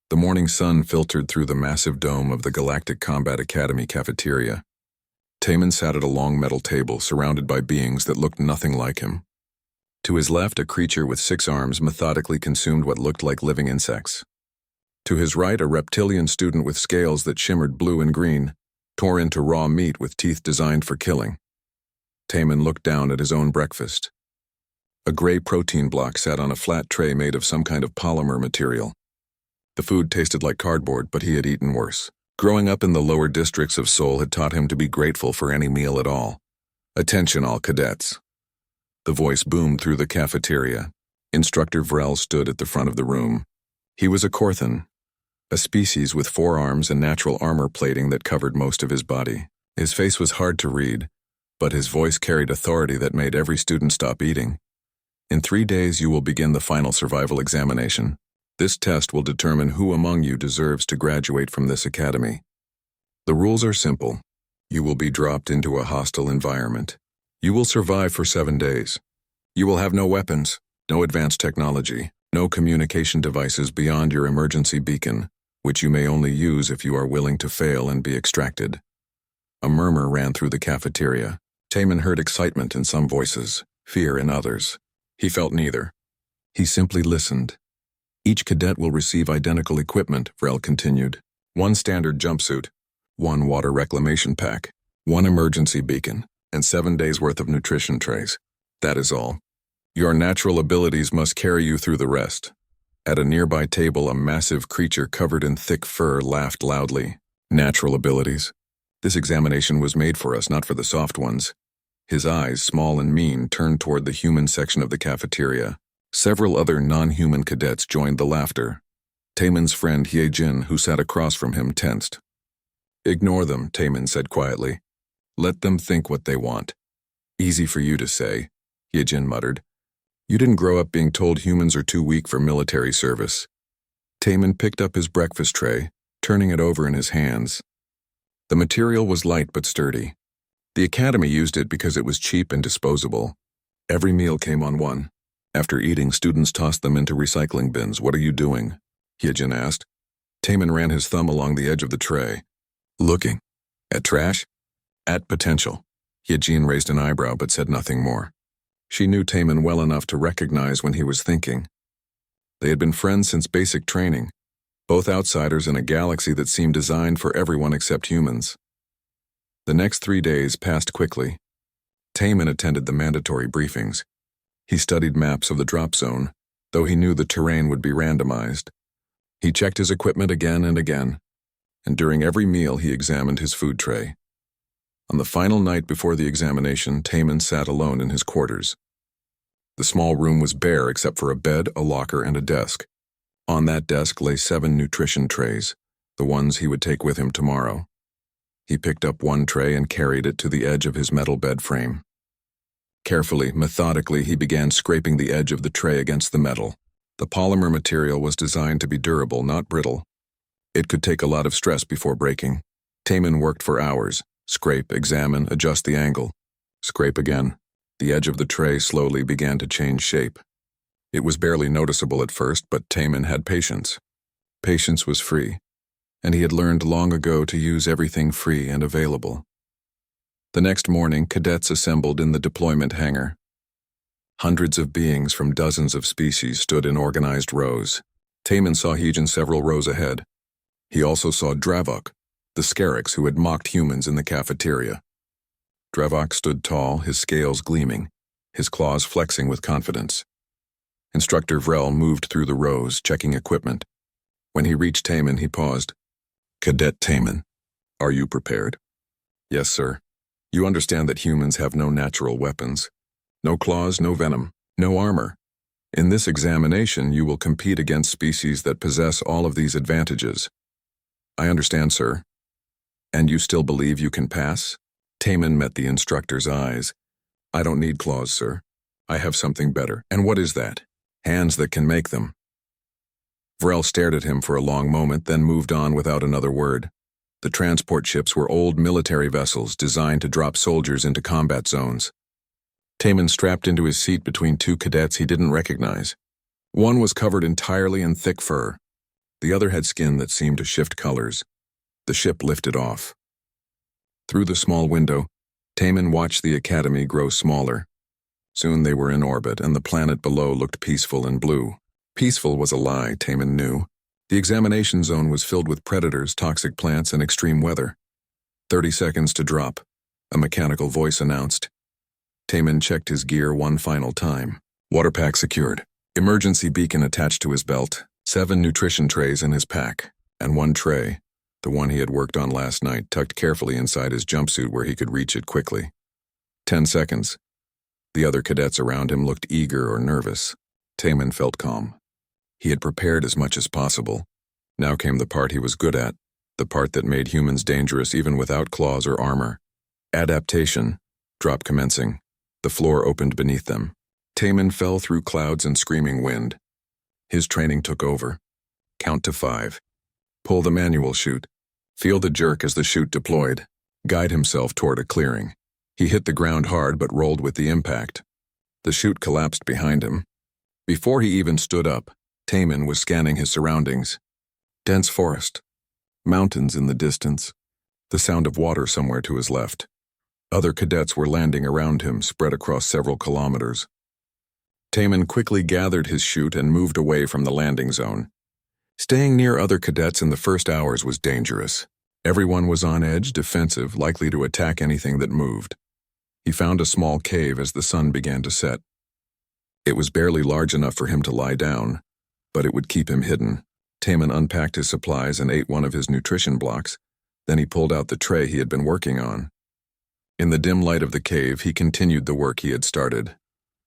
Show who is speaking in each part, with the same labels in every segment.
Speaker 1: The morning sun filtered through the massive dome of the Galactic Combat Academy cafeteria. Taman sat at a long metal table surrounded by beings that looked nothing like him. To his left, a creature with 6 arms methodically consumed what looked like living insects. To his right, a reptilian student with scales that shimmered blue and green tore into raw meat with teeth designed for killing. Taman looked down at his own breakfast. A gray protein block sat on a flat tray made of some kind of polymer material. The food tasted like cardboard, but he had eaten worse. Growing up in the lower districts of Seoul had taught him to be grateful for any meal at all. Attention all cadets. The voice boomed through the cafeteria. Instructor Vrel stood at the front of the room. He was a Korthan, a species with 4 arms and natural armor plating that covered most of his body. His face was hard to read, but his voice carried authority that made every student stop eating. In 3 days you will begin the final survival examination. This test will determine who among you deserves to graduate from this academy. The rules are simple. You will be dropped into a hostile environment. You will survive for 7 days. You will have no weapons, no advanced technology, no communication devices beyond your emergency beacon, which you may only use if you are willing to fail and be extracted. A murmur ran through the cafeteria. Taman heard excitement in some voices, fear in others. He felt neither. He simply listened. Each cadet will receive identical equipment, Vrel continued. 1 standard jumpsuit, 1 water reclamation pack, 1 emergency beacon, and 7 days' worth of nutrition trays. That is all. Your natural abilities must carry you through the rest. At a nearby table, a massive creature covered in thick fur laughed loudly. Natural abilities? This examination was made for us, not for the soft ones. His eyes, small and mean, turned toward the human section of the cafeteria. Several other non-human cadets joined the laughter. Taman's friend Hyejin, who sat across from him, tensed. Ignore them, Taman said quietly. Let them think what they want. Easy for you to say, Hyejin muttered. You didn't grow up being told humans are too weak for military service. Taman picked up his breakfast tray, turning it over in his hands. The material was light but sturdy. The academy used it because it was cheap and disposable. Every meal came on one. After eating, students tossed them into recycling bins. What are you doing? Hyejin asked. Taman ran his thumb along the edge of the tray. Looking. At trash? At potential. Hyejin raised an eyebrow but said nothing more. She knew Taman well enough to recognize when he was thinking. They had been friends since basic training, both outsiders in a galaxy that seemed designed for everyone except humans. The next 3 days passed quickly. Taman attended the mandatory briefings. He studied maps of the drop zone, though he knew the terrain would be randomized. He checked his equipment again and again, and during every meal he examined his food tray. On the final night before the examination, Taman sat alone in his quarters. The small room was bare except for a bed, a locker, and a desk. On that desk lay 7 nutrition trays, the ones he would take with him tomorrow. He picked up 1 tray and carried it to the edge of his metal bed frame. Carefully, methodically, he began scraping the edge of the tray against the metal. The polymer material was designed to be durable, not brittle. It could take a lot of stress before breaking. Taman worked for hours. Scrape, examine, adjust the angle. Scrape again. The edge of the tray slowly began to change shape. It was barely noticeable at first, but Taman had patience. Patience was free, and he had learned long ago to use everything free and available. The next morning, cadets assembled in the deployment hangar. Hundreds of beings from dozens of species stood in organized rows. Taman saw Hyejin several rows ahead. He also saw Dravok, the Scarix who had mocked humans in the cafeteria. Dravok stood tall, his scales gleaming, his claws flexing with confidence. Instructor Vrel moved through the rows, checking equipment. When he reached Taman, he paused. Cadet Taman, are you prepared? Yes, sir. You understand that humans have no natural weapons. No claws, no venom, no armor. In this examination, you will compete against species that possess all of these advantages. I understand, sir. And you still believe you can pass? Taman met the instructor's eyes. I don't need claws, sir. I have something better. And what is that? Hands that can make them. Vrel stared at him for a long moment, then moved on without another word. The transport ships were old military vessels designed to drop soldiers into combat zones. Taman strapped into his seat between 2 cadets he didn't recognize. One was covered entirely in thick fur. The other had skin that seemed to shift colors. The ship lifted off. Through the small window, Taman watched the Academy grow smaller. Soon they were in orbit, and the planet below looked peaceful and blue. Peaceful was a lie, Taman knew. The examination zone was filled with predators, toxic plants, and extreme weather. 30 seconds to drop, a mechanical voice announced. Taman checked his gear one final time. Water pack secured. Emergency beacon attached to his belt. 7 nutrition trays in his pack. And one tray, the one he had worked on last night, tucked carefully inside his jumpsuit where he could reach it quickly. 10 seconds. The other cadets around him looked eager or nervous. Taman felt calm. He had prepared as much as possible. Now came the part he was good at, the part that made humans dangerous even without claws or armor. Adaptation. Drop commencing. The floor opened beneath them. Taman fell through clouds and screaming wind. His training took over. Count to 5. Pull the manual chute. Feel the jerk as the chute deployed. Guide himself toward a clearing. He hit the ground hard but rolled with the impact. The chute collapsed behind him. Before he even stood up, Taman was scanning his surroundings. Dense forest. Mountains in the distance. The sound of water somewhere to his left. Other cadets were landing around him, spread across several kilometers. Taman quickly gathered his chute and moved away from the landing zone. Staying near other cadets in the first hours was dangerous. Everyone was on edge, defensive, likely to attack anything that moved. He found a small cave as the sun began to set. It was barely large enough for him to lie down, but it would keep him hidden. Taman unpacked his supplies and ate one of his nutrition blocks. Then he pulled out the tray he had been working on. In the dim light of the cave, he continued the work he had started.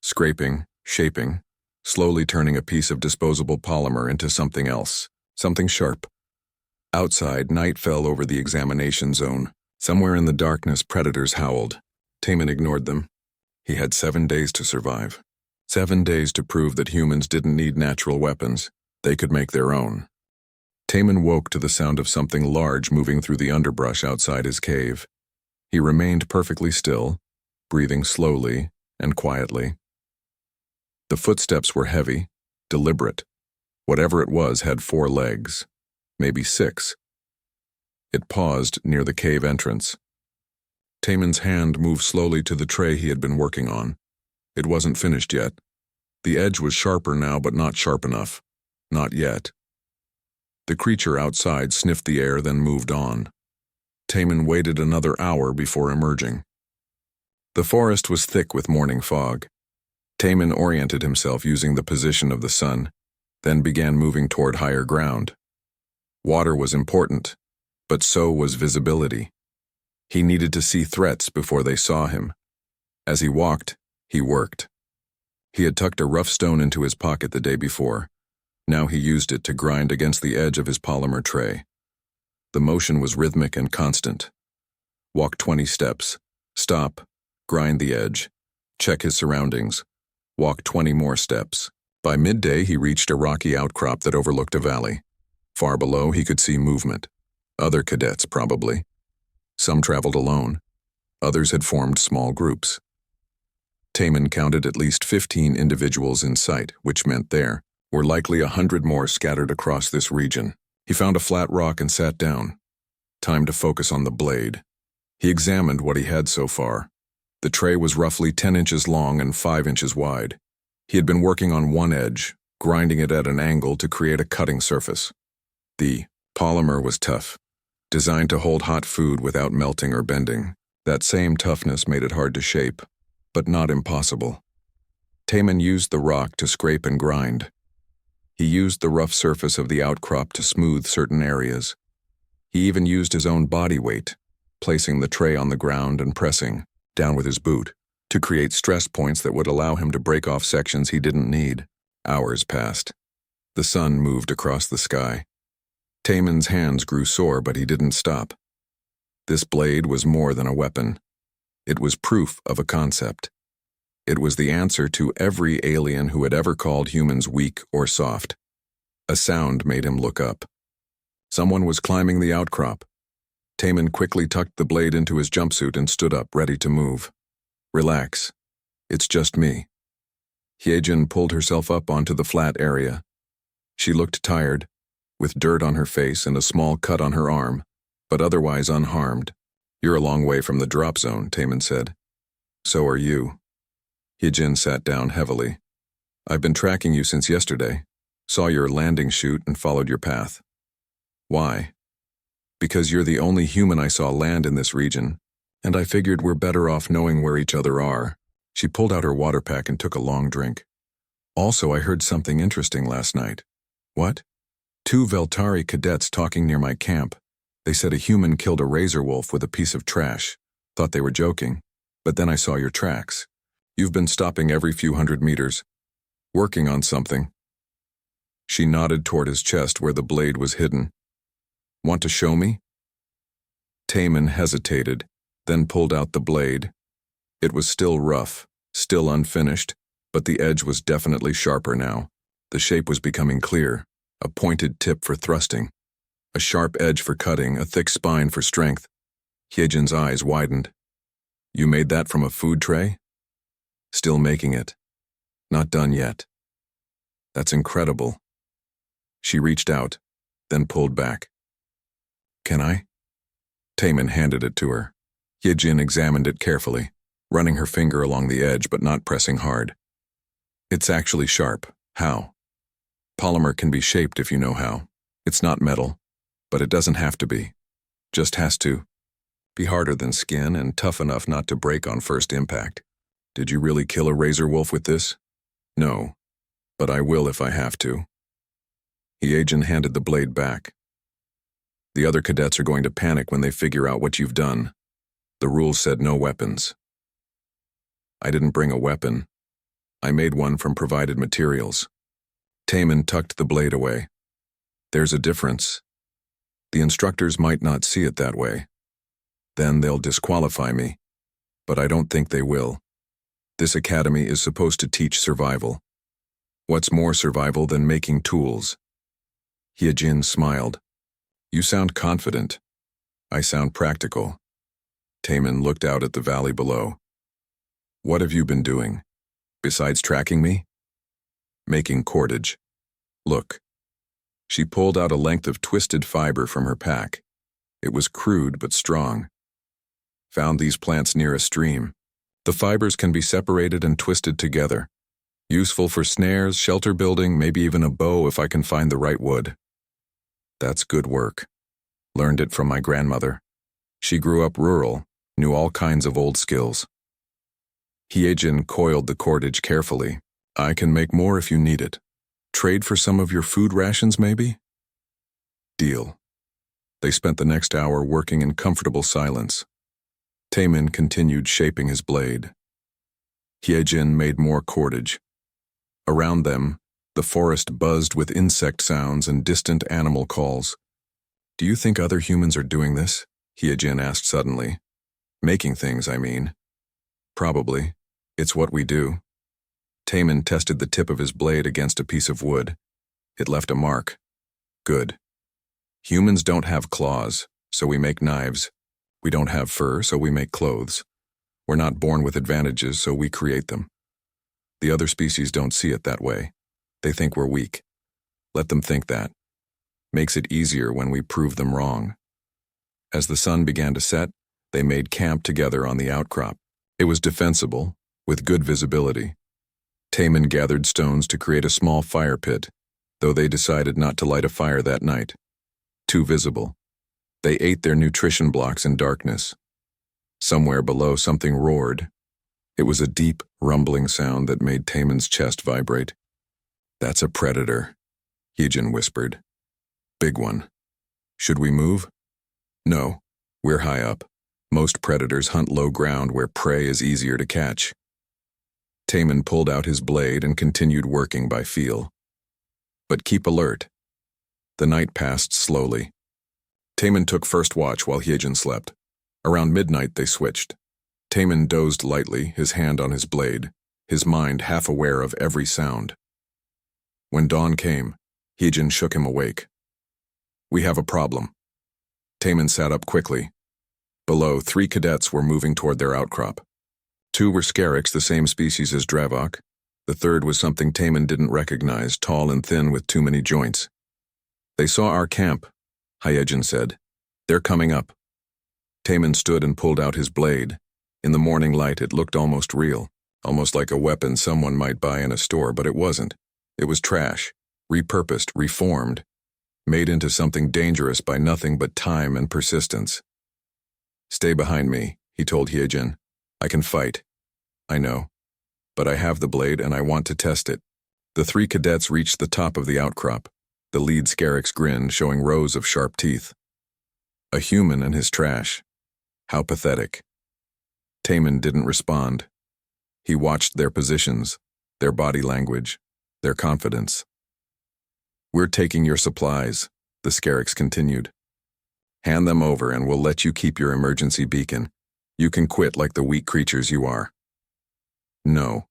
Speaker 1: Scraping, shaping, slowly turning a piece of disposable polymer into something else, something sharp. Outside, night fell over the examination zone. Somewhere in the darkness, predators howled. Taman ignored them. He had 7 days to survive. 7 days to prove that humans didn't need natural weapons. They could make their own. Taman woke to the sound of something large moving through the underbrush outside his cave. He remained perfectly still, breathing slowly and quietly. The footsteps were heavy, deliberate. Whatever it was had 4 legs, maybe 6. It paused near the cave entrance. Taman's hand moved slowly to the tray he had been working on. It wasn't finished yet. The edge was sharper now, but not sharp enough. Not yet. The creature outside sniffed the air, then moved on. Taman waited another hour before emerging. The forest was thick with morning fog. Taman oriented himself using the position of the sun, then began moving toward higher ground. Water was important, but so was visibility. He needed to see threats before they saw him. As he walked, he worked. He had tucked a rough stone into his pocket the day before. Now he used it to grind against the edge of his polymer tray. The motion was rhythmic and constant. Walk 20 steps, stop, grind the edge, check his surroundings, walk 20 more steps. By midday, he reached a rocky outcrop that overlooked a valley. Far below, he could see movement. Other cadets, probably. Some traveled alone. Others had formed small groups. Taman counted at least 15 individuals in sight, which meant there were likely 100 more scattered across this region. He found a flat rock and sat down. Time to focus on the blade. He examined what he had so far. The tray was roughly 10 inches long and 5 inches wide. He had been working on one edge, grinding it at an angle to create a cutting surface. The polymer was tough, designed to hold hot food without melting or bending. That same toughness made it hard to shape, but not impossible. Taman used the rock to scrape and grind. He used the rough surface of the outcrop to smooth certain areas. He even used his own body weight, placing the tray on the ground and pressing down with his boot to create stress points that would allow him to break off sections he didn't need. Hours passed. The sun moved across the sky. Taman's hands grew sore, but he didn't stop. This blade was more than a weapon. It was proof of a concept. It was the answer to every alien who had ever called humans weak or soft. A sound made him look up. Someone was climbing the outcrop. Taman quickly tucked the blade into his jumpsuit and stood up, ready to move. Relax. It's just me. Hyejin pulled herself up onto the flat area. She looked tired, with dirt on her face and a small cut on her arm, but otherwise unharmed. You're a long way from the drop zone, Taman said. So are you. Hyejin sat down heavily. I've been tracking you since yesterday. Saw your landing chute and followed your path. Why? Because you're the only human I saw land in this region, and I figured we're better off knowing where each other are. She pulled out her water pack and took a long drink. Also, I heard something interesting last night. What? 2 Veltari cadets talking near my camp. They said a human killed a razor wolf with a piece of trash. Thought they were joking, but then I saw your tracks. You've been stopping every few hundred meters, working on something. She nodded toward his chest where the blade was hidden. Want to show me? Taman hesitated, then pulled out the blade. It was still rough, still unfinished, but the edge was definitely sharper now. The shape was becoming clear, a pointed tip for thrusting, a sharp edge for cutting, a thick spine for strength. Hyejin's eyes widened. You made that from a food tray? Still making it. Not done yet. That's incredible. She reached out, then pulled back. Can I? Taman handed it to her. Hyejin examined it carefully, running her finger along the edge but not pressing hard. It's actually sharp. How? Polymer can be shaped if you know how. It's not metal, but it doesn't have to be. Just has to. Be harder than skin and tough enough not to break on first impact. Did you really kill a razor wolf with this? No, but I will if I have to. Hyejin handed the blade back. The other cadets are going to panic when they figure out what you've done. The rules said no weapons. I didn't bring a weapon. I made one from provided materials. Taman tucked the blade away. There's a difference. The instructors might not see it that way. Then they'll disqualify me. But I don't think they will. This academy is supposed to teach survival. What's more survival than making tools? Hyejin smiled. You sound confident. I sound practical. Taman looked out at the valley below. What have you been doing? Besides tracking me? Making cordage. Look. She pulled out a length of twisted fiber from her pack. It was crude but strong. Found these plants near a stream. The fibers can be separated and twisted together. Useful for snares, shelter building, maybe even a bow if I can find the right wood. That's good work. Learned it from my grandmother. She grew up rural, knew all kinds of old skills. Hyejin coiled the cordage carefully. I can make more if you need it. Trade for some of your food rations, maybe? Deal. They spent the next hour working in comfortable silence. Taman continued shaping his blade. Hyejin made more cordage. Around them, the forest buzzed with insect sounds and distant animal calls. Do you think other humans are doing this? Hyejin asked suddenly. Making things, I mean. Probably. It's what we do. Taman tested the tip of his blade against a piece of wood. It left a mark. Good. Humans don't have claws, so we make knives. We don't have fur, so we make clothes. We're not born with advantages, so we create them. The other species don't see it that way. They think we're weak. Let them think that. Makes it easier when we prove them wrong. As the sun began to set, they made camp together on the outcrop. It was defensible, with good visibility. Taman gathered stones to create a small fire pit, though they decided not to light a fire that night. Too visible. They ate their nutrition blocks in darkness. Somewhere below, something roared. It was a deep, rumbling sound that made Taman's chest vibrate. That's a predator, Hyejin whispered. Big one. Should we move? No, we're high up. Most predators hunt low ground where prey is easier to catch. Taman pulled out his blade and continued working by feel. But keep alert. The night passed slowly. Taman took first watch while Hyejin slept. Around midnight they switched. Taman dozed lightly, his hand on his blade, his mind half aware of every sound. When dawn came, Hyejin shook him awake. We have a problem. Taman sat up quickly. Below, 3 cadets were moving toward their outcrop. 2 were Scarix, the same species as Dravok. The third was something Taman didn't recognize, tall and thin with too many joints. They saw our camp, Hyejin said. They're coming up. Taman stood and pulled out his blade. In the morning light, it looked almost real, almost like a weapon someone might buy in a store, but it wasn't. It was trash, repurposed, reformed, made into something dangerous by nothing but time and persistence. Stay behind me, he told Hyejin. I can fight. I know. But I have the blade and I want to test it. The three cadets reached the top of the outcrop. The lead Scarix grinned, showing rows of sharp teeth. A human and his trash. How pathetic. Taman didn't respond. He watched their positions, their body language, their confidence. We're taking your supplies, the Scarix continued. Hand them over and we'll let you keep your emergency beacon. You can quit like the weak creatures you are. No,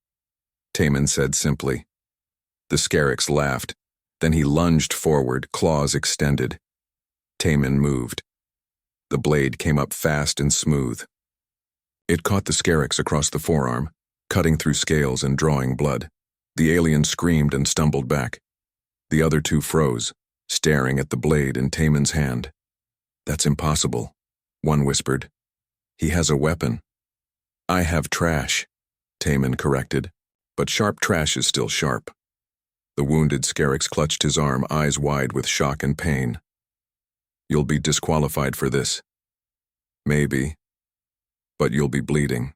Speaker 1: Taman said simply. The Scarix laughed. Then he lunged forward, claws extended. Taman moved. The blade came up fast and smooth. It caught the Scarix across the forearm, cutting through scales and drawing blood. The alien screamed and stumbled back. The other two froze, staring at the blade in Taman's hand. That's impossible, one whispered. He has a weapon. I have trash, Taman corrected, but sharp trash is still sharp. The wounded Scarix clutched his arm, eyes wide with shock and pain. You'll be disqualified for this. Maybe, but you'll be bleeding.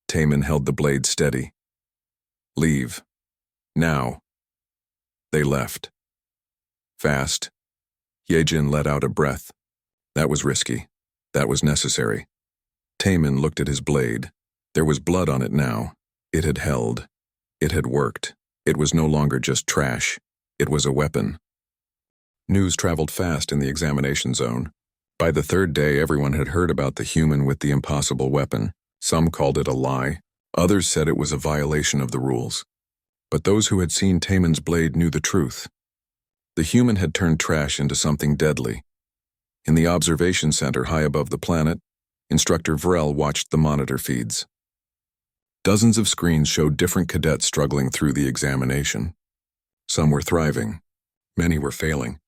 Speaker 1: Taman held the blade steady. Leave. Now. They left. Fast. Hyejin let out a breath. That was risky. That was necessary. Taman looked at his blade. There was blood on it now. It had held. It had worked. It was no longer just trash. It was a weapon. News traveled fast in the examination zone. By the third day, everyone had heard about the human with the impossible weapon. Some called it a lie. Others said it was a violation of the rules. But those who had seen Taman's blade knew the truth. The human had turned trash into something deadly. In the observation center high above the planet, Instructor Vrel watched the monitor feeds. Dozens of screens showed different cadets struggling through the examination. Some were thriving. Many were failing.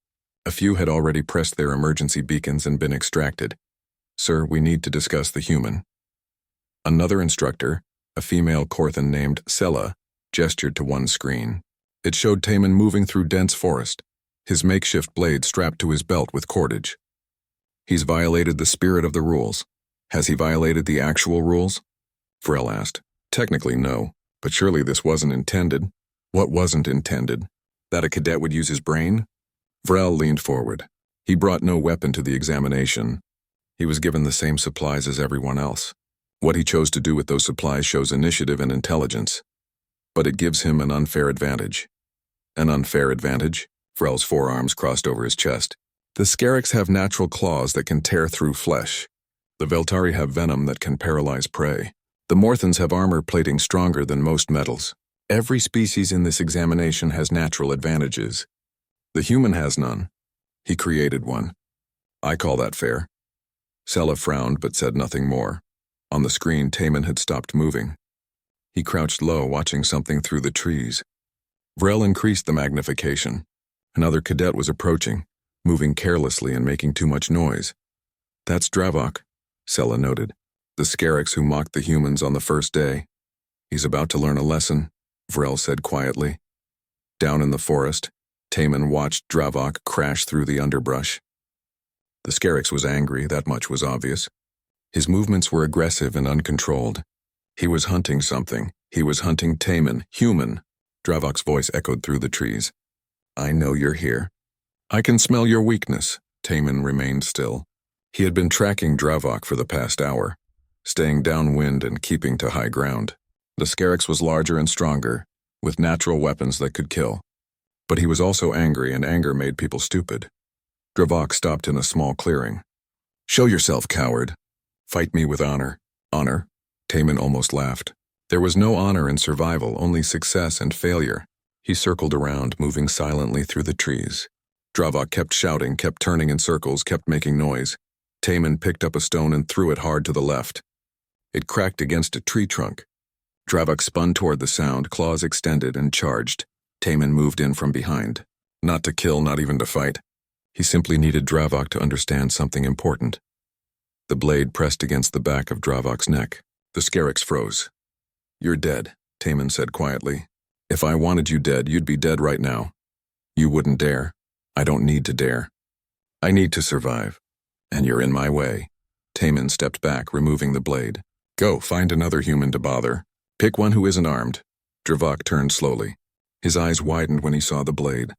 Speaker 1: A few had already pressed their emergency beacons and been extracted. Sir, we need to discuss the human. Another instructor, a female Korthan named Sela, gestured to one screen. It showed Taman moving through dense forest, his makeshift blade strapped to his belt with cordage. He's violated the spirit of the rules. Has he violated the actual rules? Vrel asked. Technically, no, but surely this wasn't intended. What wasn't intended? That a cadet would use his brain? Vrel leaned forward. He brought no weapon to the examination. He was given the same supplies as everyone else. What he chose to do with those supplies shows initiative and intelligence. But it gives him an unfair advantage. An unfair advantage? Vrel's forearms crossed over his chest. The Scarix have natural claws that can tear through flesh. The Veltari have venom that can paralyze prey. The Morthans have armor plating stronger than most metals. Every species in this examination has natural advantages. The human has none. He created one. I call that fair. Sela frowned but said nothing more. On the screen, Taman had stopped moving. He crouched low, watching something through the trees. Vrel increased the magnification. Another cadet was approaching, moving carelessly and making too much noise. That's Dravok, Sela noted. The Scarix who mocked the humans on the first day. He's about to learn a lesson, Vrel said quietly. Down in the forest, Taman watched Dravok crash through the underbrush. The Scarix was angry, that much was obvious. His movements were aggressive and uncontrolled. He was hunting something. He was hunting Taman, human. Dravok's voice echoed through the trees. I know you're here. I can smell your weakness. Taman remained still. He had been tracking Dravok for the past hour, staying downwind and keeping to high ground. The Scarix was larger and stronger, with natural weapons that could kill. But he was also angry, and anger made people stupid. Dravok stopped in a small clearing. Show yourself, coward. Fight me with honor. Honor? Taman almost laughed. There was no honor in survival, only success and failure. He circled around, moving silently through the trees. Dravok kept shouting, kept turning in circles, kept making noise. Taman picked up a stone and threw it hard to the left. It cracked against a tree trunk. Dravok spun toward the sound, claws extended, and charged. Taman moved in from behind. Not to kill, not even to fight. He simply needed Dravok to understand something important. The blade pressed against the back of Dravok's neck. The Scarix froze. "You're dead," Taman said quietly. "If I wanted you dead, you'd be dead right now. You wouldn't dare. I don't need to dare. I need to survive. And you're in my way." Taman stepped back, removing the blade. "Go, find another human to bother. Pick one who isn't armed." Dravok turned slowly. His eyes widened when he saw the blade.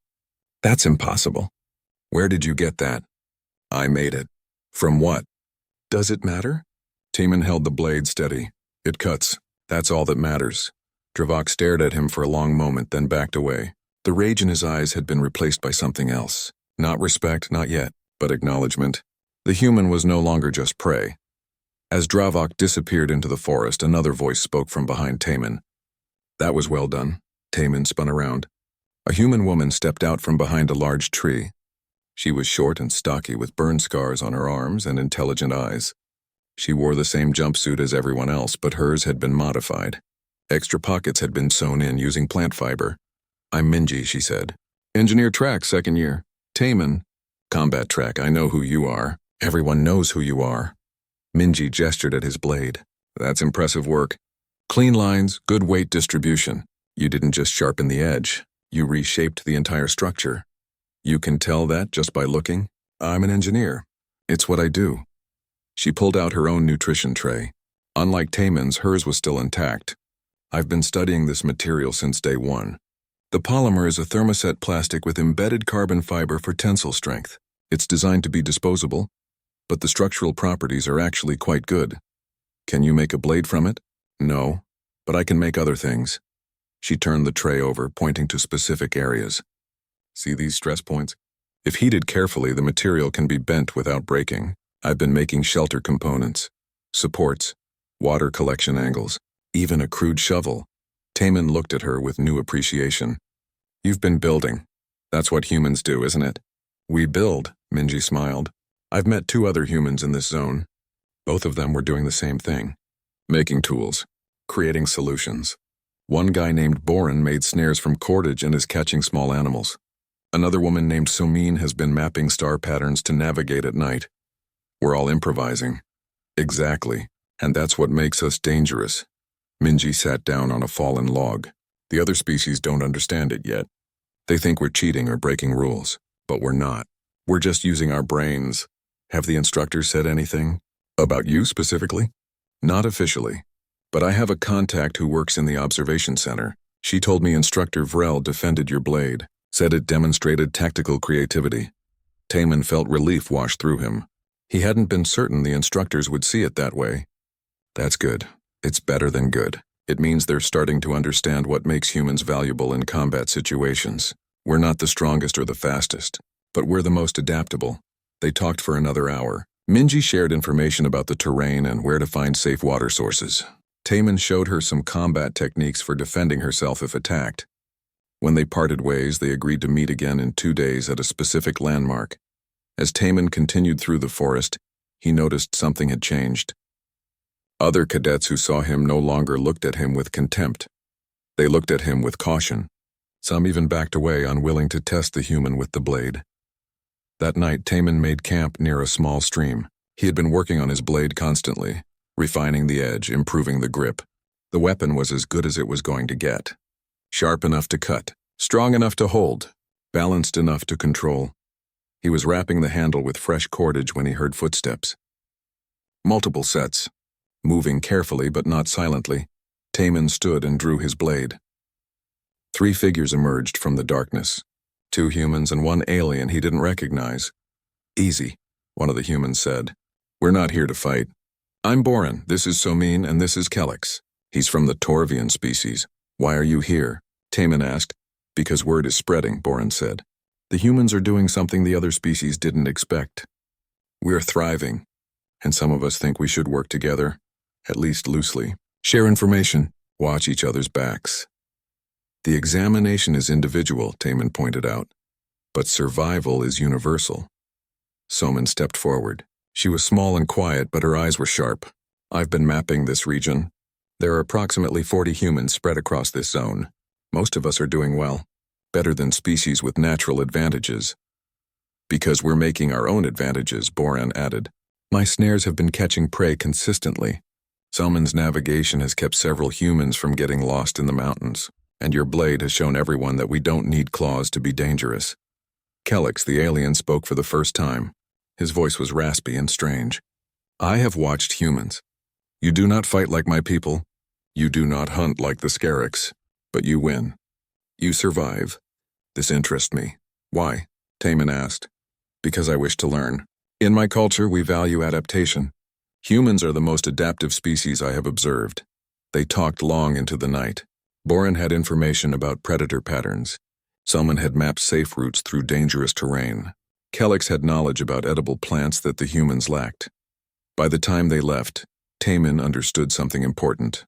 Speaker 1: "That's impossible." "Where did you get that?" "I made it." "From what?" "Does it matter?" Taman held the blade steady. "It cuts. That's all that matters." Dravok stared at him for a long moment, then backed away. The rage in his eyes had been replaced by something else. Not respect, not yet, but acknowledgement. The human was no longer just prey. As Dravok disappeared into the forest, another voice spoke from behind Taman. "That was well done." Taman spun around. A human woman stepped out from behind a large tree. She was short and stocky with burn scars on her arms and intelligent eyes. She wore the same jumpsuit as everyone else, but hers had been modified. Extra pockets had been sewn in using plant fiber. "I'm Minji," she said. "Engineer Track, second year." "Taman." "Combat Track, I know who you are. Everyone knows who you are." Minji gestured at his blade. "That's impressive work. Clean lines, good weight distribution. You didn't just sharpen the edge. You reshaped the entire structure. You can tell that just by looking. I'm an engineer. It's what I do." She pulled out her own nutrition tray. Unlike Taman's, hers was still intact. "I've been studying this material since day one. The polymer is a thermoset plastic with embedded carbon fiber for tensile strength. It's designed to be disposable, but the structural properties are actually quite good. Can you make a blade from it? No, but I can make other things." She turned the tray over, pointing to specific areas. "See these stress points? If heated carefully, the material can be bent without breaking. I've been making shelter components, supports, water collection angles, even a crude shovel." Taman looked at her with new appreciation. "You've been building. That's what humans do, isn't it?" "We build," Minji smiled. "I've met 2 other humans in this zone. Both of them were doing the same thing. Making tools, creating solutions. One guy named Boren made snares from cordage and is catching small animals. Another woman named Somin has been mapping star patterns to navigate at night. We're all improvising." "Exactly, and that's what makes us dangerous." Minji sat down on a fallen log. "The other species don't understand it yet. They think we're cheating or breaking rules, but we're not. We're just using our brains." "Have the instructors said anything? About you specifically?" "Not officially, but I have a contact who works in the observation center. She told me Instructor Vrel defended your blade, said it demonstrated tactical creativity." Taman felt relief wash through him. He hadn't been certain the instructors would see it that way. "That's good. It's better than good. It means they're starting to understand what makes humans valuable in combat situations. We're not the strongest or the fastest, but we're the most adaptable." They talked for another hour. Minji shared information about the terrain and where to find safe water sources. Taman showed her some combat techniques for defending herself if attacked. When they parted ways, they agreed to meet again in 2 days at a specific landmark. As Taman continued through the forest, he noticed something had changed. Other cadets who saw him no longer looked at him with contempt. They looked at him with caution. Some even backed away, unwilling to test the human with the blade. That night, Taman made camp near a small stream. He had been working on his blade constantly, refining the edge, improving the grip. The weapon was as good as it was going to get. Sharp enough to cut, strong enough to hold, balanced enough to control. He was wrapping the handle with fresh cordage when he heard footsteps. Multiple sets. Moving carefully but not silently, Taman stood and drew his blade. 3 figures emerged from the darkness. 2 humans and 1 alien he didn't recognize. "Easy," one of the humans said. "We're not here to fight. I'm Boren, this is Somin, and this is Kelix. He's from the Torvian species. Why are you here?" Taman asked. "Because word is spreading," Boren said. "The humans are doing something the other species didn't expect. We're thriving, and some of us think we should work together, at least loosely. Share information, watch each other's backs." "The examination is individual," Taman pointed out, "but survival is universal." Somin stepped forward. She was small and quiet, but her eyes were sharp. "I've been mapping this region. There are approximately 40 humans spread across this zone. Most of us are doing well. better than species with natural advantages. Because we're making our own advantages, Boran added. My snares have been catching prey consistently. Selman's navigation has kept several humans from getting lost in the mountains, and your blade has shown everyone that we don't need claws to be dangerous. Kellex, the alien, spoke for the first time. His voice was raspy and strange. I have watched humans. You do not fight like my people. You do not hunt like the Scarix, but you win. You survive. This interests me. Why? Taman asked. Because I wish to learn. In my culture, we value adaptation. Humans are the most adaptive species I have observed. They talked long into the night. Boran had information about predator patterns. Selman had mapped safe routes through dangerous terrain. Kellex had knowledge about edible plants that the humans lacked. By the time they left, Taman understood something important.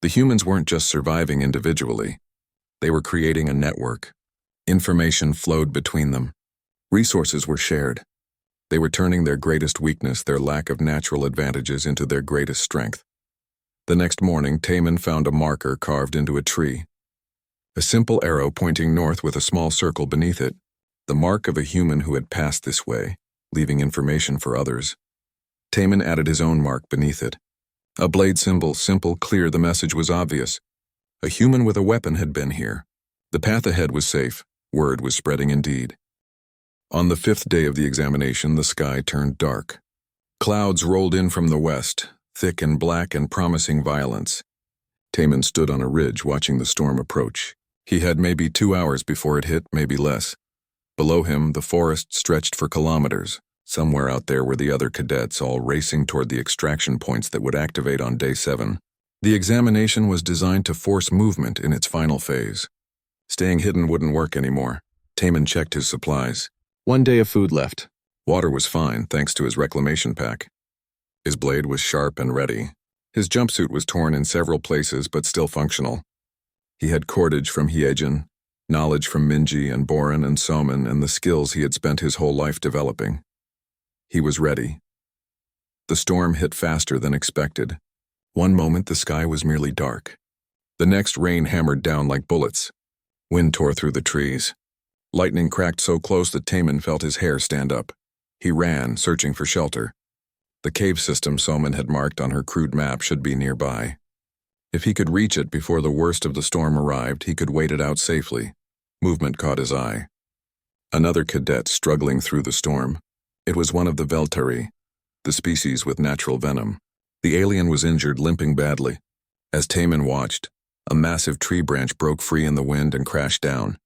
Speaker 1: The humans weren't just surviving individually. They were creating a network. Information flowed between them. Resources were shared. They were turning their greatest weakness, their lack of natural advantages, into their greatest strength. The next morning, Taman found a marker carved into a tree. A simple arrow pointing north with a small circle beneath it. The mark of a human who had passed this way, leaving information for others. Taman added his own mark beneath it. A blade symbol, simple, clear, the message was obvious. A human with a weapon had been here. The path ahead was safe. Word was spreading indeed. On the 5th day of the examination, the sky turned dark. Clouds rolled in from the west, thick and black and promising violence. Taman stood on a ridge watching the storm approach. He had maybe 2 hours before it hit, maybe less. Below him, the forest stretched for kilometers. Somewhere out there were the other cadets, all racing toward the extraction points that would activate on day 7. The examination was designed to force movement in its final phase. Staying hidden wouldn't work anymore. Taman checked his supplies. 1 day of food left. Water was fine, thanks to his reclamation pack. His blade was sharp and ready. His jumpsuit was torn in several places, but still functional. He had cordage from Hiejin, knowledge from Minji and Boran and Soman, and the skills he had spent his whole life developing. He was ready. The storm hit faster than expected. One moment the sky was merely dark. The next, rain hammered down like bullets. Wind tore through the trees. Lightning cracked so close that Taman felt his hair stand up. He ran, searching for shelter. The cave system Soman had marked on her crude map should be nearby. If he could reach it before the worst of the storm arrived, he could wait it out safely. Movement caught his eye. Another cadet struggling through the storm. It was one of the Veltari, the species with natural venom. The alien was injured, limping badly. As Taman watched, a massive tree branch broke free in the wind and crashed down.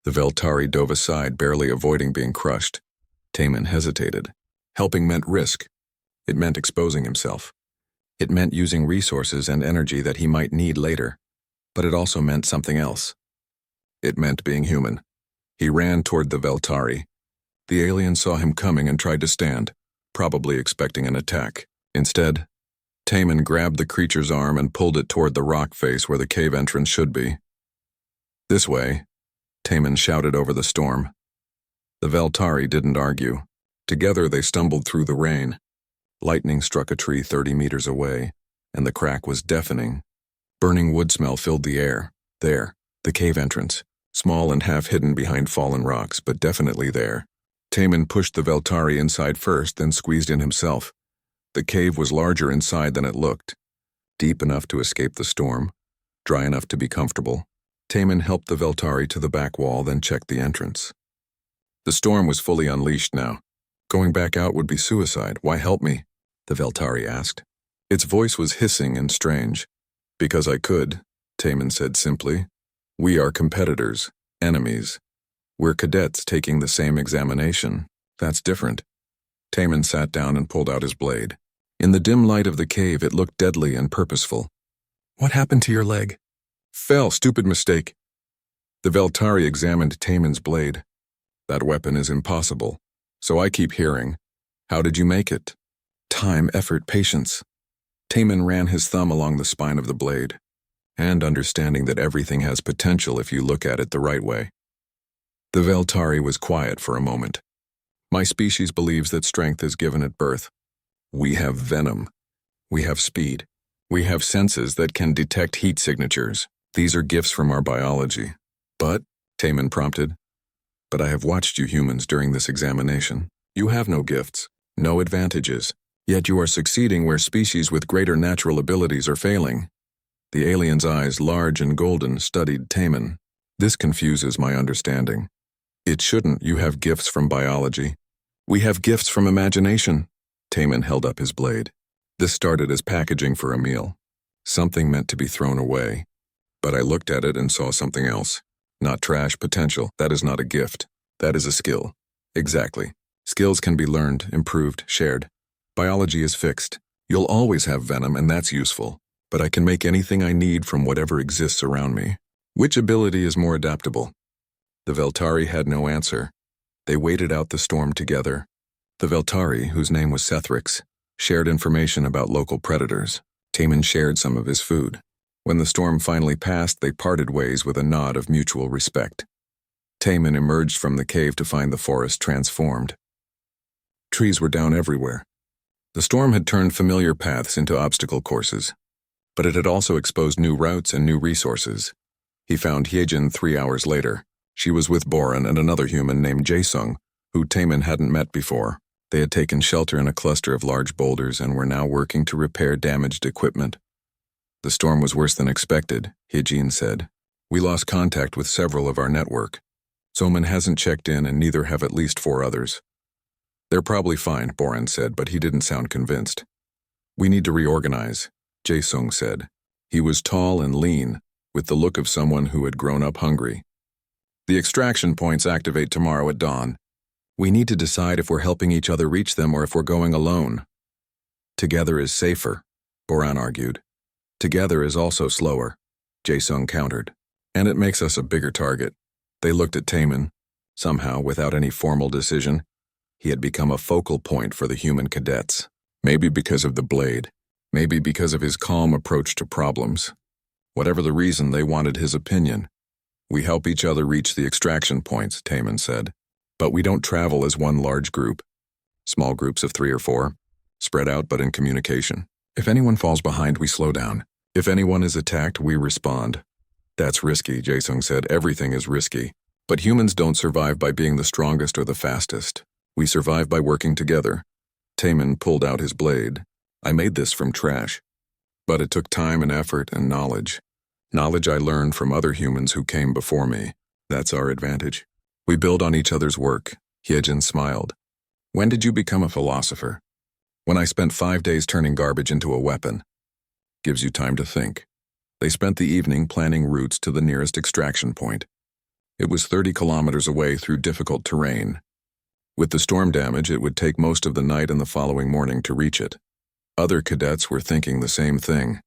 Speaker 1: The Veltari dove aside, barely avoiding being crushed. Taman hesitated. Helping meant risk. It meant exposing himself. It meant using resources and energy that he might need later. But it also meant something else. It meant being human. He ran toward the Veltari. The alien saw him coming and tried to stand, probably expecting an attack. Instead, Taman grabbed the creature's arm and pulled it toward the rock face where the cave entrance should be. This way, Taman shouted over the storm. The Veltari didn't argue. Together they stumbled through the rain. Lightning struck a tree 30 meters away, and the crack was deafening. Burning wood smell filled the air. There, the cave entrance, small and half hidden behind fallen rocks, but definitely there. Taman pushed the Veltari inside first, then squeezed in himself. The cave was larger inside than it looked. Deep enough to escape the storm, dry enough to be comfortable. Taman helped the Veltari to the back wall, then checked the entrance. The storm was fully unleashed now. Going back out would be suicide. Why help me? The Veltari asked. Its voice was hissing and strange. Because I could, Taman said simply. We are competitors, enemies. We're cadets taking the same examination. That's different. Taman sat down and pulled out his blade. In the dim light of the cave, it looked deadly and purposeful. What happened to your leg? Fell, stupid mistake. The Veltari examined Taman's blade. That weapon is impossible. So I keep hearing, how did you make it? Time, effort, patience. Taman ran his thumb along the spine of the blade, and understanding that everything has potential if you look at it the right way. The Veltari was quiet for a moment. My species believes that strength is given at birth. We have venom. We have speed. We have senses that can detect heat signatures. These are gifts from our biology. But, Taman prompted. But I have watched you humans during this examination. You have no gifts, no advantages, yet you are succeeding where species with greater natural abilities are failing. The alien's eyes, large and golden, studied Taman. This confuses my understanding. It shouldn't. You have gifts from biology. We have gifts from imagination. Taman held up his blade. This started as packaging for a meal. Something meant to be thrown away. But I looked at it and saw something else. Not trash potential. That is not a gift. That is a skill. Exactly. Skills can be learned, improved, shared. Biology is fixed. You'll always have venom, and that's useful. But I can make anything I need from whatever exists around me. Which ability is more adaptable? The Veltari had no answer. They waited out the storm together. The Veltari, whose name was Sethrix, shared information about local predators. Taman shared some of his food. When the storm finally passed, they parted ways with a nod of mutual respect. Taman emerged from the cave to find the forest transformed. Trees were down everywhere. The storm had turned familiar paths into obstacle courses, but it had also exposed new routes and new resources. He found Hyejin 3 hours later. She was with Boran and another human named Jaesung, who Taman hadn't met before. They had taken shelter in a cluster of large boulders and were now working to repair damaged equipment. The storm was worse than expected, Hyejin said. We lost contact with several of our network. Soman hasn't checked in and neither have at least 4 others. They're probably fine, Boran said, but he didn't sound convinced. We need to reorganize, Jaesung said. He was tall and lean, with the look of someone who had grown up hungry. The extraction points activate tomorrow at dawn. We need to decide if we're helping each other reach them or if we're going alone. Together is safer, Boran argued. Together is also slower, Jaesung countered. And it makes us a bigger target. They looked at Taman. Somehow, without any formal decision, he had become a focal point for the human cadets. Maybe because of the blade. Maybe because of his calm approach to problems. Whatever the reason, they wanted his opinion. We help each other reach the extraction points, Taman said. But we don't travel as one large group. Small groups of 3 or 4, spread out but in communication. If anyone falls behind, we slow down. If anyone is attacked, we respond. That's risky, Jaesung said. Everything is risky. But humans don't survive by being the strongest or the fastest. We survive by working together. Taman pulled out his blade. I made this from trash. But it took time and effort and knowledge. Knowledge I learned from other humans who came before me. That's our advantage. We build on each other's work. Hyejin smiled. When did you become a philosopher? When I spent 5 days turning garbage into a weapon. Gives you time to think. They spent the evening planning routes to the nearest extraction point. It was 30 kilometers away through difficult terrain. With the storm damage, it would take most of the night and the following morning to reach it. Other cadets were thinking the same thing.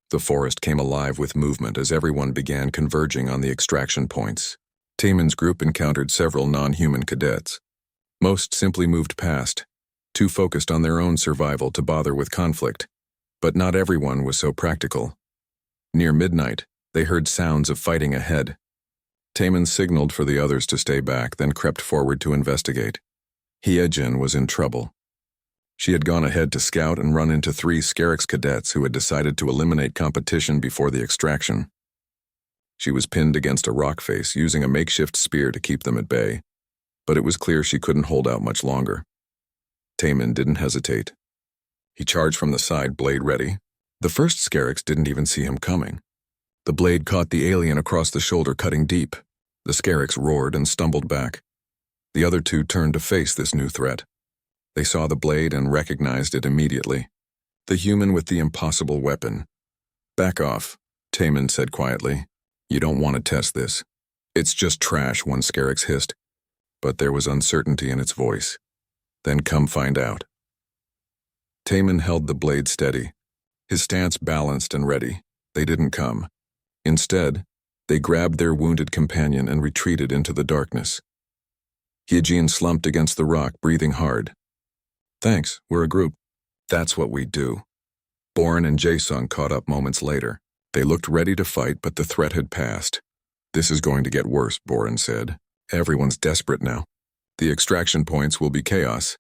Speaker 1: The forest came alive with movement as everyone began converging on the extraction points. Taman's group encountered several non-human cadets. Most simply moved past, too focused on their own survival to bother with conflict. But not everyone was so practical. Near midnight, they heard sounds of fighting ahead. Taman signaled for the others to stay back, then crept forward to investigate. Hyejin was in trouble. She had gone ahead to scout and run into 3 Scarix cadets who had decided to eliminate competition before the extraction. She was pinned against a rock face, using a makeshift spear to keep them at bay, but it was clear she couldn't hold out much longer. Taman didn't hesitate. He charged from the side, blade ready. The first Scarix didn't even see him coming. The blade caught the alien across the shoulder, cutting deep. The Scarix roared and stumbled back. The other 2 turned to face this new threat. They saw the blade and recognized it immediately. The human with the impossible weapon. Back off, Taman said quietly. You don't want to test this. It's just trash, one Scarix hissed. But there was uncertainty in its voice. Then come find out. Taman held the blade steady, his stance balanced and ready. They didn't come. Instead, they grabbed their wounded companion and retreated into the darkness. Hyejin slumped against the rock, breathing hard. Thanks, we're a group. That's what we do. Boran and Jaesung caught up moments later. They looked ready to fight, but the threat had passed. This is going to get worse, Boran said. Everyone's desperate now. The extraction points will be chaos.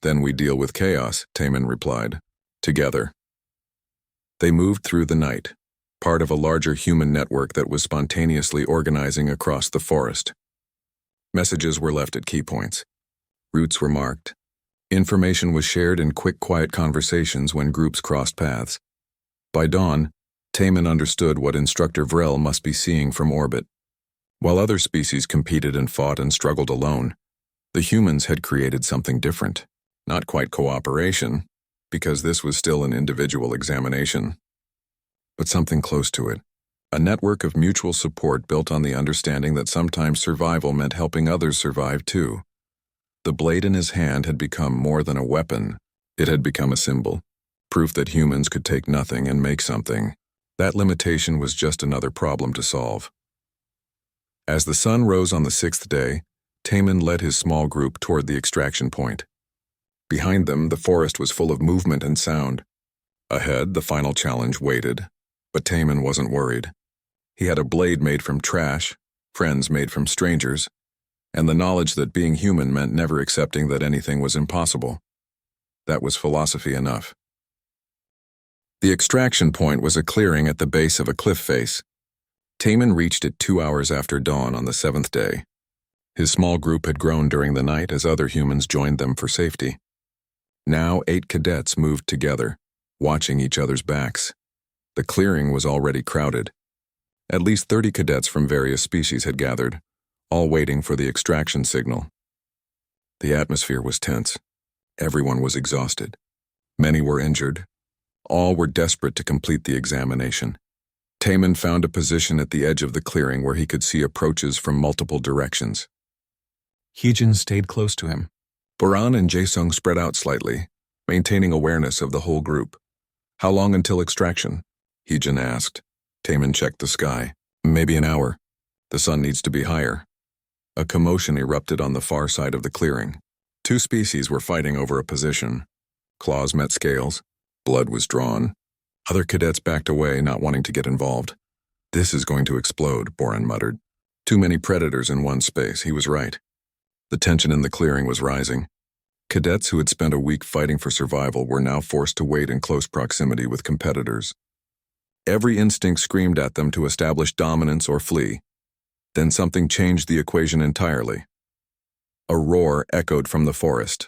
Speaker 1: Then we deal with chaos, Taman replied. Together. They moved through the night. part of a larger human network that was spontaneously organizing across the forest. Messages were left at key points. Routes were marked. Information was shared in quick, quiet conversations when groups crossed paths. By dawn, Taman understood what Instructor Vrel must be seeing from orbit. While other species competed and fought and struggled alone, the humans had created something different. Not quite cooperation, because this was still an individual examination, but something close to it. A network of mutual support built on the understanding that sometimes survival meant helping others survive too. The blade in his hand had become more than a weapon. It had become a symbol, proof that humans could take nothing and make something. That limitation was just another problem to solve. As the sun rose on the 6th day, Taman led his small group toward the extraction point. Behind them, the forest was full of movement and sound. Ahead, the final challenge waited, but Taman wasn't worried. He had a blade made from trash, friends made from strangers, and the knowledge that being human meant never accepting that anything was impossible. That was philosophy enough. The extraction point was a clearing at the base of a cliff face. Taman reached it 2 hours after dawn on the 7th day. His small group had grown during the night as other humans joined them for safety. Now 8 cadets moved together, watching each other's backs. The clearing was already crowded. At least 30 cadets from various species had gathered, all waiting for the extraction signal. The atmosphere was tense. Everyone was exhausted. Many were injured. All were desperate to complete the examination. Taman found a position at the edge of the clearing where he could see approaches from multiple directions. Heejin stayed close to him. Boran and Jaesung spread out slightly, maintaining awareness of the whole group. "How long until extraction?" Heejin asked. Taman checked the sky. "Maybe an hour. The sun needs to be higher." A commotion erupted on the far side of the clearing. 2 species were fighting over a position. Claws met scales. Blood was drawn. Other cadets backed away, not wanting to get involved. "This is going to explode," Boran muttered. Too many predators in one space. He was right. The tension in the clearing was rising. Cadets who had spent a week fighting for survival were now forced to wait in close proximity with competitors. Every instinct screamed at them to establish dominance or flee. Then something changed the equation entirely. A roar echoed from the forest.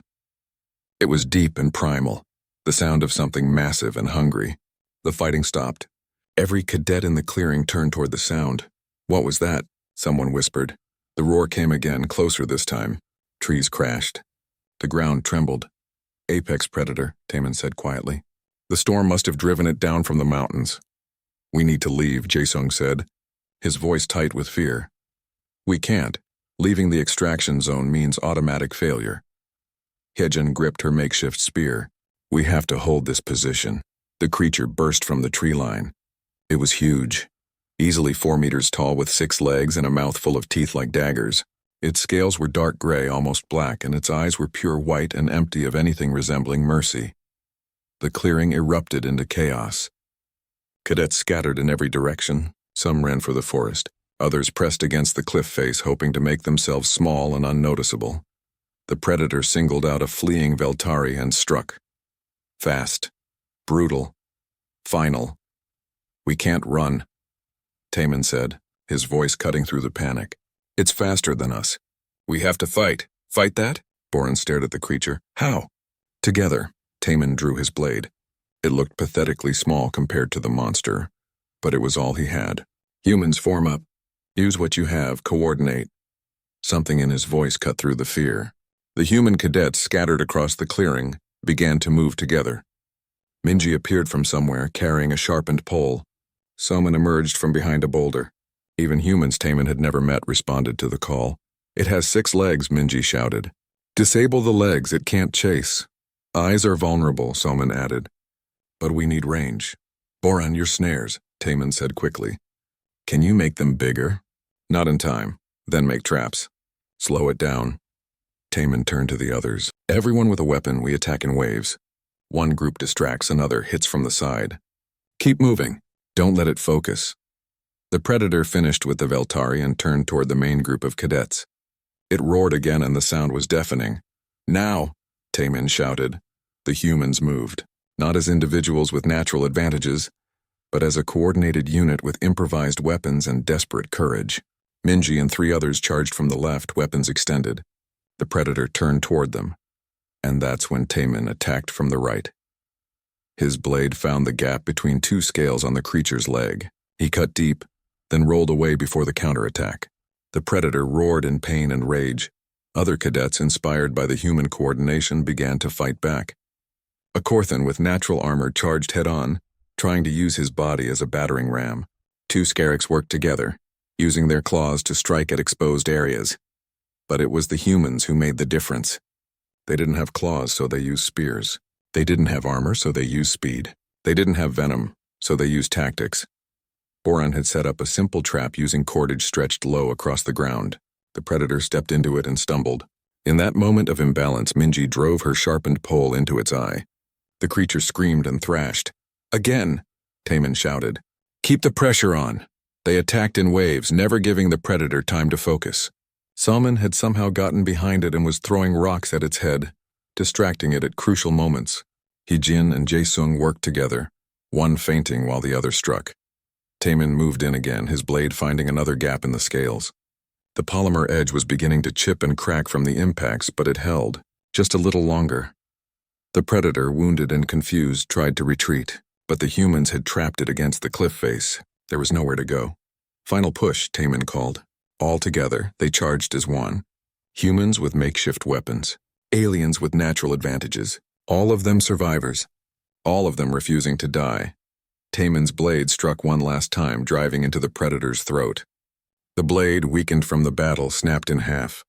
Speaker 1: It was deep and primal, the sound of something massive and hungry. The fighting stopped. Every cadet in the clearing turned toward the sound. "What was that?" someone whispered. The roar came again, closer this time. Trees crashed. The ground trembled. "Apex predator," Taman said quietly. "The storm must have driven it down from the mountains." "We need to leave," Jaesung said, his voice tight with fear. "We can't. Leaving the extraction zone means automatic failure." Heejin gripped her makeshift spear. "We have to hold this position." The creature burst from the tree line. It was huge, easily 4 meters tall with 6 legs and a mouth full of teeth like daggers. Its scales were dark gray, almost black, and its eyes were pure white and empty of anything resembling mercy. The clearing erupted into chaos. Cadets scattered in every direction. Some ran for the forest. Others pressed against the cliff face, hoping to make themselves small and unnoticeable. The predator singled out a fleeing Veltari and struck. Fast. Brutal. Final. "We can't run," Taman said, his voice cutting through the panic. "It's faster than us. We have to fight." "Fight that?" Boran stared at the creature. "How?" "Together." Taman drew his blade. It looked pathetically small compared to the monster, but it was all he had. "Humans, form up. Use what you have, coordinate." Something in his voice cut through the fear. The human cadets scattered across the clearing began to move together. Minji appeared from somewhere, carrying a sharpened pole. Someone emerged from behind a boulder. Even humans Taman had never met responded to the call. "It has 6 legs," Minji shouted. "Disable the legs, it can't chase." "Eyes are vulnerable," Soman added. "But we need range." "Boran, your snares," Taman said quickly. "Can you make them bigger?" "Not in time. Then make traps." "Slow it down." Taman turned to the others. "Everyone with a weapon, we attack in waves. One group distracts, another hits from the side. Keep moving. Don't let it focus." The predator finished with the Veltari and turned toward the main group of cadets. It roared again and the sound was deafening. "Now!" Taman shouted. The humans moved, not as individuals with natural advantages, but as a coordinated unit with improvised weapons and desperate courage. Minji and 3 others charged from the left, weapons extended. The predator turned toward them, and that's when Taemin attacked from the right. His blade found the gap between 2 scales on the creature's leg. He cut deep, then rolled away before the counterattack. The predator roared in pain and rage. Other cadets, inspired by the human coordination, began to fight back. A Korthan with natural armor charged head-on, trying to use his body as a battering ram. 2 Scarix worked together, using their claws to strike at exposed areas. But it was the humans who made the difference. They didn't have claws, so they used spears. They didn't have armor, so they used speed. They didn't have venom, so they used tactics. Boran had set up a simple trap using cordage stretched low across the ground. The predator stepped into it and stumbled. In that moment of imbalance, Minji drove her sharpened pole into its eye. The creature screamed and thrashed. "Again!" Taemin shouted. "Keep the pressure on." They attacked in waves, never giving the predator time to focus. Salman had somehow gotten behind it and was throwing rocks at its head, distracting it at crucial moments. Hee-jin and Jae-sung worked together, one fainting while the other struck. Taemin moved in again, his blade finding another gap in the scales. The polymer edge was beginning to chip and crack from the impacts, but it held, just a little longer. The predator, wounded and confused, tried to retreat, but the humans had trapped it against the cliff face. There was nowhere to go. "Final push," Taemin called. All together, they charged as one. Humans with makeshift weapons. Aliens with natural advantages. All of them survivors. All of them refusing to die. Taemin's blade struck one last time, driving into the predator's throat. The blade, weakened from the battle, snapped in half.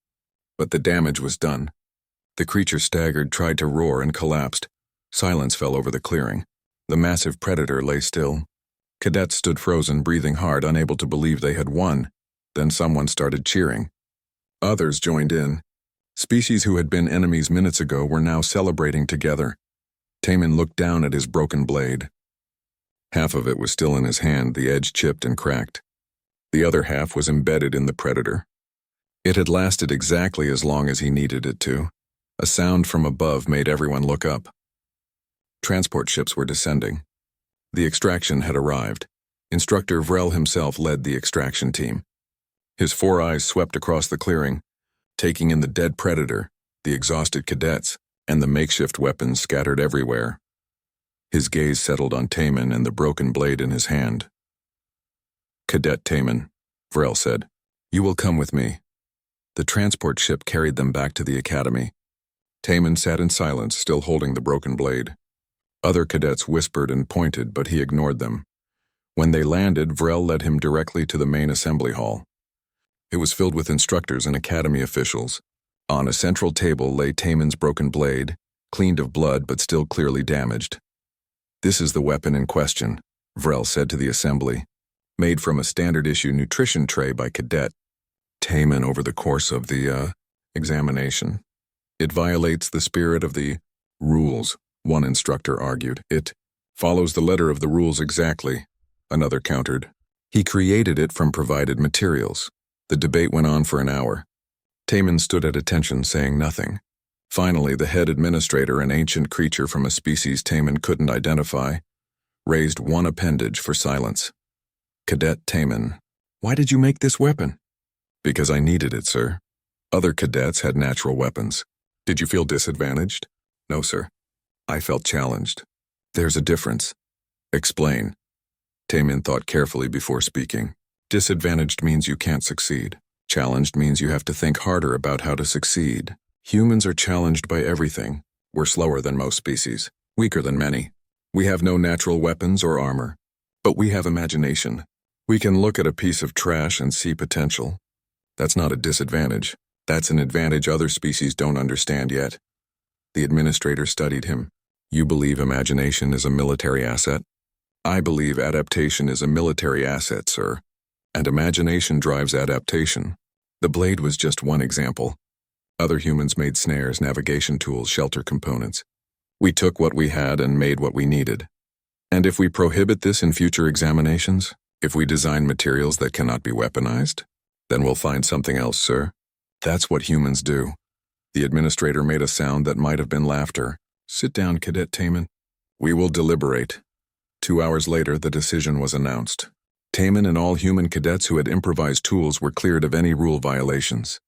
Speaker 1: But the damage was done. The creature staggered, tried to roar, and collapsed. Silence fell over the clearing. The massive predator lay still. Cadets stood frozen, breathing hard, unable to believe they had won. Then someone started cheering. Others joined in. Species who had been enemies minutes ago were now celebrating together. Taemin looked down at his broken blade. Half of it was still in his hand, the edge chipped and cracked. The other half was embedded in the predator. It had lasted exactly as long as he needed it to. A sound from above made everyone look up. Transport ships were descending. The extraction had arrived. Instructor Vrel himself led the extraction team. His 4 eyes swept across the clearing, taking in the dead predator, the exhausted cadets, and the makeshift weapons scattered everywhere. His gaze settled on Taemin and the broken blade in his hand. "Cadet Taemin," Vrel said, "you will come with me." The transport ship carried them back to the academy. Taemin sat in silence, still holding the broken blade. Other cadets whispered and pointed, but he ignored them. When they landed, Vrel led him directly to the main assembly hall. It was filled with instructors and academy officials. On a central table lay Taemin's broken blade, cleaned of blood but still clearly damaged. "This is the weapon in question," Vrel said to the assembly. "Made from a standard-issue nutrition tray by Cadet Taemin over the course of the, examination. It violates the spirit of the rules," one instructor argued. "It follows the letter of the rules exactly," another countered. "He created it from provided materials." The debate went on for an hour. Taemin stood at attention, saying nothing. Finally, the head administrator, an ancient creature from a species Taemin couldn't identify, raised one appendage for silence. "Cadet Taemin, why did you make this weapon?" "Because I needed it, sir. Other cadets had natural weapons." "Did you feel disadvantaged?" "No, sir. I felt challenged." "There's a difference." "Explain." Taemin thought carefully before speaking. "Disadvantaged means you can't succeed. Challenged means you have to think harder about how to succeed. Humans are challenged by everything. We're slower than most species, weaker than many. We have no natural weapons or armor. But we have imagination. We can look at a piece of trash and see potential. That's not a disadvantage. That's an advantage other species don't understand yet." The administrator studied him. "You believe imagination is a military asset?" "I believe adaptation is a military asset, sir. And imagination drives adaptation." The blade was just one example. Other humans made snares, navigation tools, shelter components. We took what we had and made what we needed. And if we prohibit this in future examinations, if we design materials that cannot be weaponized, then we'll find something else, sir. That's what humans do. The administrator made a sound that might have been laughter. "Sit down, Cadet Taemin. We will deliberate." 2 hours later, the decision was announced. Taman and all human cadets who had improvised tools were cleared of any rule violations.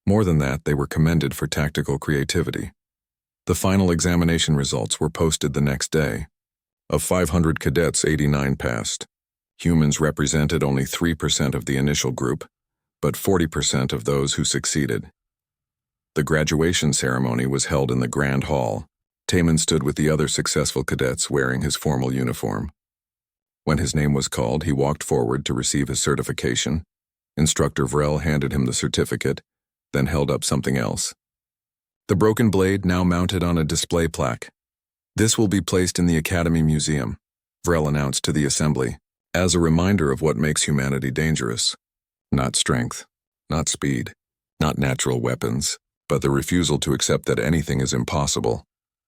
Speaker 1: More than that, they were commended for tactical creativity. The final examination results were posted the next day. Of 500 cadets, 89 passed. Humans represented only 3% of the initial group, but 40% of those who succeeded. The graduation ceremony was held in the Grand Hall. Taman stood with the other successful cadets wearing his formal uniform. When his name was called, he walked forward to receive his certification. Instructor Vrel handed him the certificate, then held up something else. The broken blade now mounted on a display plaque. "This will be placed in the Academy Museum," Vrel announced to the assembly, "as a reminder of what makes humanity dangerous. Not strength, not speed, not natural weapons, but the refusal to accept that anything is impossible."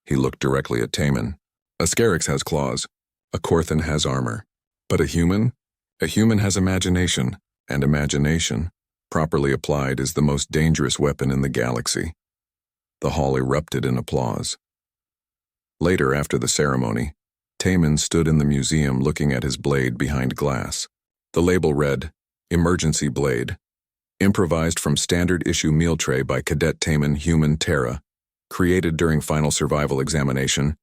Speaker 1: He looked directly at Taman. "A Scarix has claws. A Korthan has armor. But a human has imagination, and imagination, properly applied, is the most dangerous weapon in the galaxy." The hall erupted in applause. Later, after the ceremony, Taman stood in the museum looking at his blade behind glass. The label read, "Emergency Blade. Improvised from standard issue meal tray by Cadet Taman Human Terra. Created during final survival examination